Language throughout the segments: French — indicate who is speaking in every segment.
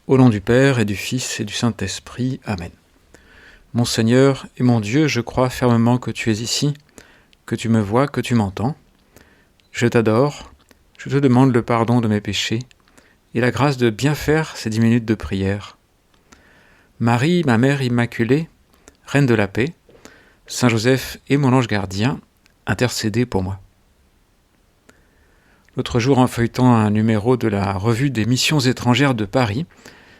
Speaker 1: Au nom du Père et du Fils et du Saint-Esprit. Amen. Mon Seigneur et mon Dieu, je crois fermement que tu es ici, que tu me vois, que tu m'entends. Je t'adore, je te demande le pardon de mes péchés et la grâce de bien faire ces 10 minutes de prière. Marie, ma Mère Immaculée, Reine de la paix, Saint Joseph et mon ange gardien, intercédez pour moi. L'autre jour, en feuilletant un numéro de la revue des missions étrangères de Paris,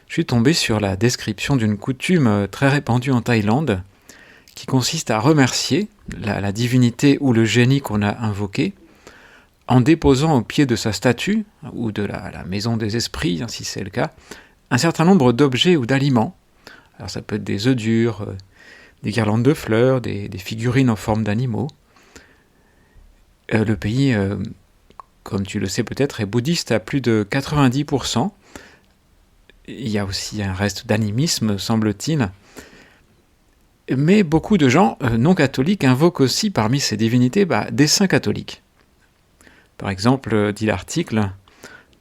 Speaker 1: je suis tombé sur la description d'une coutume très répandue en Thaïlande qui consiste à remercier la divinité ou le génie qu'on a invoqué en déposant au pied de sa statue ou de la maison des esprits, si c'est le cas, un certain nombre d'objets ou d'aliments. Alors ça peut être des œufs durs, des guirlandes de fleurs, des figurines en forme d'animaux. Le pays, comme tu le sais peut-être, est bouddhiste à plus de 90%. Il y a aussi un reste d'animisme, semble-t-il. Mais beaucoup de gens non catholiques invoquent aussi parmi ces divinités des saints catholiques. Par exemple, dit l'article,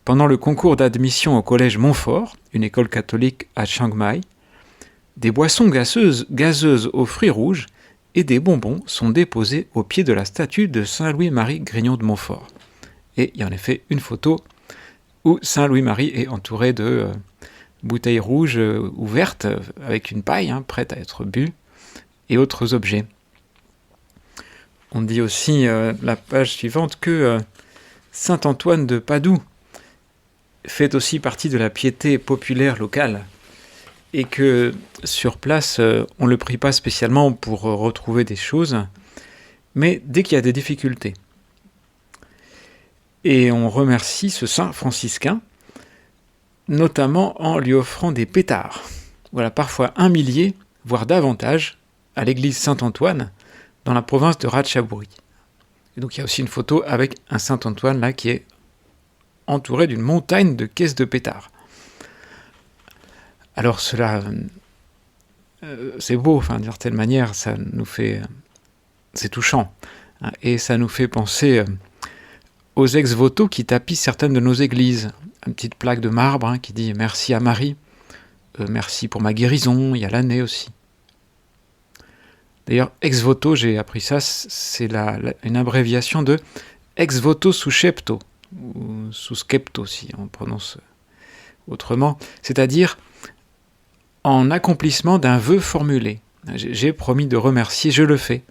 Speaker 1: pendant le concours d'admission au collège Montfort, une école catholique à Chiang Mai, des boissons gazeuses aux fruits rouges et des bonbons sont déposés au pied de la statue de Saint Louis-Marie Grignon de Montfort. Et il y a en effet une photo où Saint Louis-Marie est entouré de bouteilles rouges ouvertes avec une paille prête à être bue et autres objets. On dit aussi, la page suivante, que Saint Antoine de Padoue fait aussi partie de la piété populaire locale et que sur place, on ne le prie pas spécialement pour retrouver des choses, mais dès qu'il y a des difficultés. Et on remercie ce saint franciscain, notamment en lui offrant des pétards. Voilà, parfois 1 millier, voire davantage, à l'église Saint-Antoine, dans la province de Ratchaburi. Et donc il y a aussi une photo avec un Saint-Antoine là qui est entouré d'une montagne de caisses de pétards. Alors cela, c'est beau, d'une certaine manière, ça nous fait, c'est touchant, et ça nous fait penser aux ex-voto qui tapissent certaines de nos églises. Une petite plaque de marbre qui dit « Merci à Marie »,« Merci pour ma guérison », il y a l'année aussi. D'ailleurs, ex-voto, j'ai appris ça, c'est une abréviation de ex-voto suscepto, ou suscepto si on prononce autrement, c'est-à-dire en accomplissement d'un vœu formulé. J'ai promis de remercier, je le fais,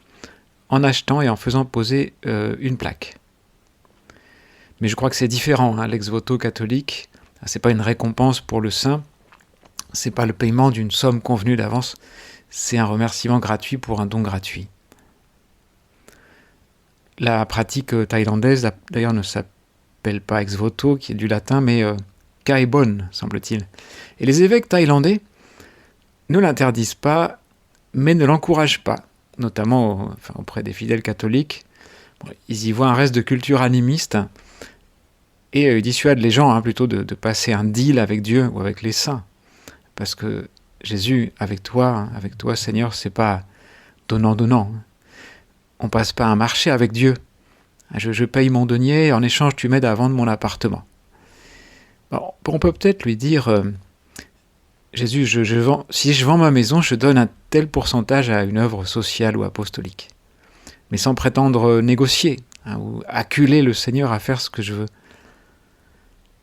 Speaker 1: en achetant et en faisant poser une plaque. Mais je crois que c'est différent, l'ex-voto catholique, c'est pas une récompense pour le saint, c'est pas le paiement d'une somme convenue d'avance, c'est un remerciement gratuit pour un don gratuit. La pratique thaïlandaise, d'ailleurs, ne s'appelle pas ex-voto, qui est du latin, mais khai bon, semble-t-il. Et les évêques thaïlandais ne l'interdisent pas, mais ne l'encouragent pas, notamment auprès des fidèles catholiques. Ils y voient un reste de culture animiste, et ils dissuadent les gens plutôt de passer un deal avec Dieu ou avec les saints. Parce que Jésus, avec toi, Seigneur, c'est pas donnant-donnant. On passe pas un marché avec Dieu. Je paye mon denier, en échange tu m'aides à vendre mon appartement. Bon, on peut peut-être lui dire, Jésus, si je vends ma maison, je donne un tel pourcentage à une œuvre sociale ou apostolique. Mais sans prétendre négocier, ou acculer le Seigneur à faire ce que je veux.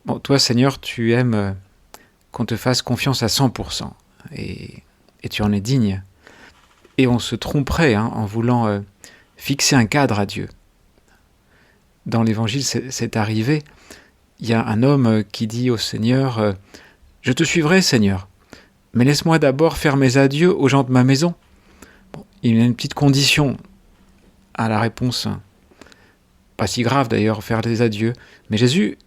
Speaker 1: Bon, toi, Seigneur, tu aimes qu'on te fasse confiance à 100%, et tu en es digne. Et on se tromperait en voulant fixer un cadre à Dieu. Dans l'Évangile, c'est arrivé. Il y a un homme qui dit au Seigneur, « Je te suivrai, Seigneur, mais laisse-moi d'abord faire mes adieux aux gens de ma maison. » Bon, il y a une petite condition à la réponse. Pas si grave d'ailleurs, faire des adieux. Mais Jésus,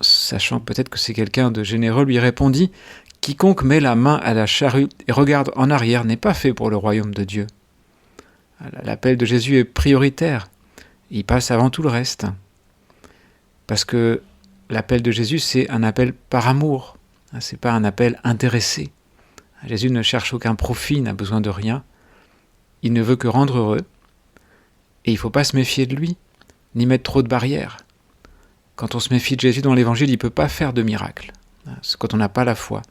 Speaker 1: sachant peut-être que c'est quelqu'un de généreux, lui répondit « Quiconque met la main à la charrue et regarde en arrière n'est pas fait pour le royaume de Dieu. » L'appel de Jésus est prioritaire. Il passe avant tout le reste. Parce que l'appel de Jésus, c'est un appel par amour. C'est pas un appel intéressé. Jésus ne cherche aucun profit, n'a besoin de rien. Il ne veut que rendre heureux. Et il ne faut pas se méfier de lui, ni mettre trop de barrières. Quand on se méfie de Jésus dans l'Évangile, il ne peut pas faire de miracle. c'est quand on n'a pas la foi.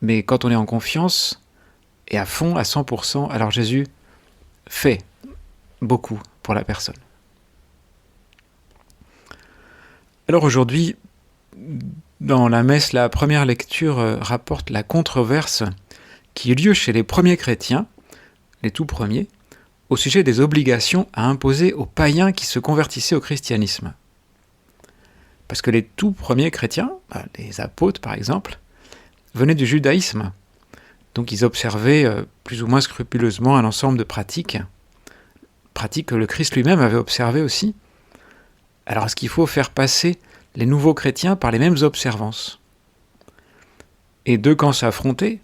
Speaker 1: Mais quand on est en confiance, et à fond, à 100%, alors Jésus fait beaucoup pour la personne. Alors aujourd'hui, dans la messe, la première lecture rapporte la controverse qui eut lieu chez les premiers chrétiens, les tout premiers, au sujet des obligations à imposer aux païens qui se convertissaient au christianisme. Parce que les tout premiers chrétiens, les apôtres par exemple, venaient du judaïsme. Donc ils observaient plus ou moins scrupuleusement un ensemble de pratiques que le Christ lui-même avait observées aussi. Alors est-ce qu'il faut faire passer les nouveaux chrétiens par les mêmes observances? Et deux camps s'affrontaient,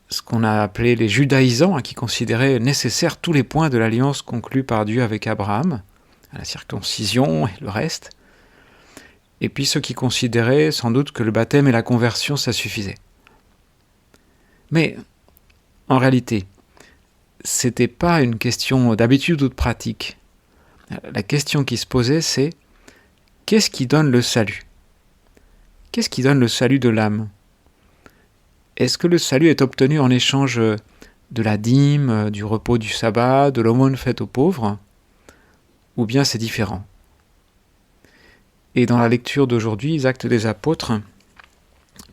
Speaker 1: ce qu'on a appelé les judaïsants, qui considéraient nécessaires tous les points de l'alliance conclue par Dieu avec Abraham, la circoncision et le reste, et puis ceux qui considéraient sans doute que le baptême et la conversion, ça suffisait. Mais en réalité, c'était pas une question d'habitude ou de pratique. La question qui se posait, c'est qu'est-ce qui donne le salut? Qu'est-ce qui donne le salut de l'âme? Est-ce que le salut est obtenu en échange de la dîme, du repos du sabbat, de l'aumône faite aux pauvres? Ou bien c'est différent? Et dans la lecture d'aujourd'hui, les Actes des Apôtres,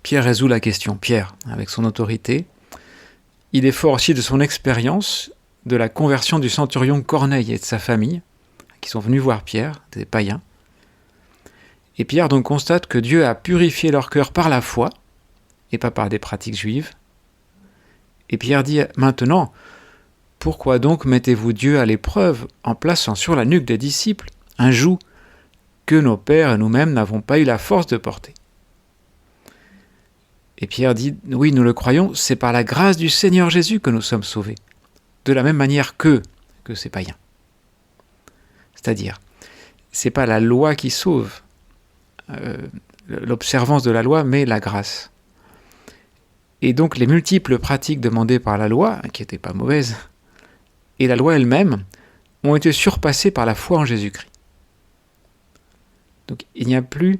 Speaker 1: Pierre résout la question. Pierre, avec son autorité, il est fort aussi de son expérience de la conversion du centurion Corneille et de sa famille, qui sont venus voir Pierre, des païens. Et Pierre donc constate que Dieu a purifié leur cœur par la foi, et pas par des pratiques juives. Et Pierre dit maintenant, pourquoi donc mettez-vous Dieu à l'épreuve en plaçant sur la nuque des disciples un joug que nos pères et nous-mêmes n'avons pas eu la force de porter? Et Pierre dit, oui, nous le croyons, c'est par la grâce du Seigneur Jésus que nous sommes sauvés, de la même manière que ces païens. C'est-à-dire, c'est pas la loi qui sauve, l'observance de la loi, mais la grâce. Et donc les multiples pratiques demandées par la loi, qui n'étaient pas mauvaises, et la loi elle-même, ont été surpassées par la foi en Jésus-Christ. Donc il n'y a plus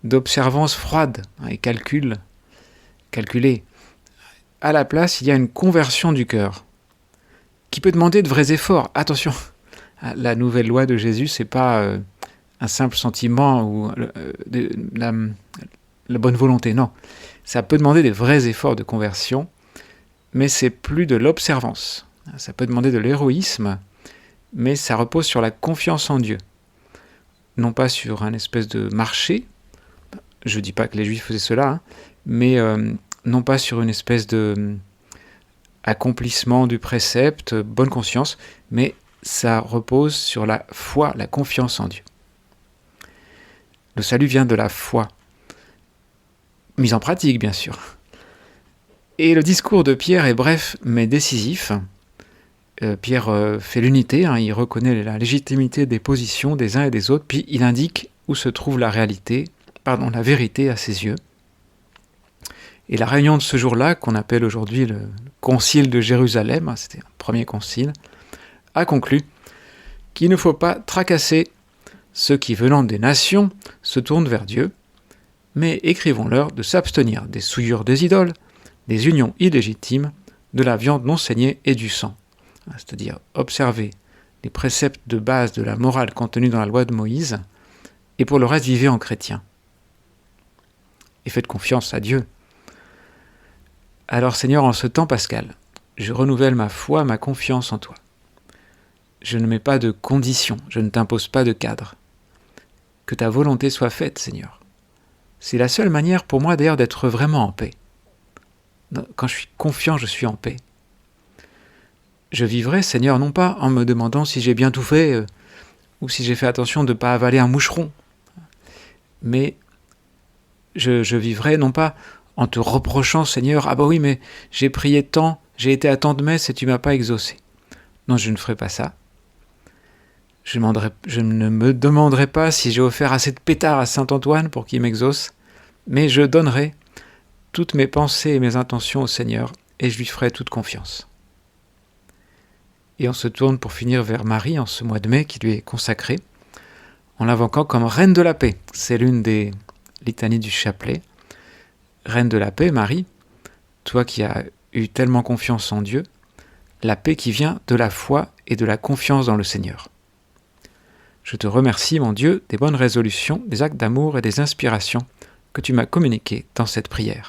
Speaker 1: d'observance froide et calculée. À la place, il y a une conversion du cœur, qui peut demander de vrais efforts. Attention, la nouvelle loi de Jésus, c'est pas un simple sentiment ou la bonne volonté, non. Ça peut demander des vrais efforts de conversion, mais c'est plus de l'observance. Ça peut demander de l'héroïsme, mais ça repose sur la confiance en Dieu. Non pas sur un espèce de marché, je ne dis pas que les Juifs faisaient cela, mais non pas sur une espèce de accomplissement du précepte, bonne conscience, mais ça repose sur la foi, la confiance en Dieu. Le salut vient de la foi, mise en pratique bien sûr. Et le discours de Pierre est bref mais décisif. Pierre fait l'unité, il reconnaît la légitimité des positions des uns et des autres, puis il indique où se trouve la vérité à ses yeux. Et la réunion de ce jour-là, qu'on appelle aujourd'hui le concile de Jérusalem, c'était un premier concile, a conclu qu'il ne faut pas tracasser ceux qui, venant des nations, se tournent vers Dieu, mais écrivons-leur de s'abstenir des souillures des idoles, des unions illégitimes, de la viande non saignée et du sang. C'est-à-dire observer les préceptes de base de la morale contenus dans la loi de Moïse, et pour le reste vivez en chrétien. Et faites confiance à Dieu. Alors Seigneur, en ce temps pascal, je renouvelle ma foi, ma confiance en toi. Je ne mets pas de conditions, je ne t'impose pas de cadre. Que ta volonté soit faite, Seigneur. C'est la seule manière pour moi d'ailleurs d'être vraiment en paix. Quand je suis confiant, je suis en paix. Je vivrai, Seigneur, non pas en me demandant si j'ai bien tout fait ou si j'ai fait attention de ne pas avaler un moucheron, mais je vivrai non pas en te reprochant, Seigneur, « Ah bah oui, mais j'ai prié tant, j'ai été à tant de messes et tu ne m'as pas exaucé. » Non, je ne ferai pas ça. Je ne me demanderai pas si j'ai offert assez de pétards à Saint-Antoine pour qu'il m'exauce, mais je donnerai toutes mes pensées et mes intentions au Seigneur et je lui ferai toute confiance. Et on se tourne pour finir vers Marie en ce mois de mai qui lui est consacré, en l'invoquant comme reine de la paix. C'est l'une des litanies du chapelet. Reine de la paix, Marie, toi qui as eu tellement confiance en Dieu, la paix qui vient de la foi et de la confiance dans le Seigneur. Je te remercie, mon Dieu, des bonnes résolutions, des actes d'amour et des inspirations que tu m'as communiquées dans cette prière.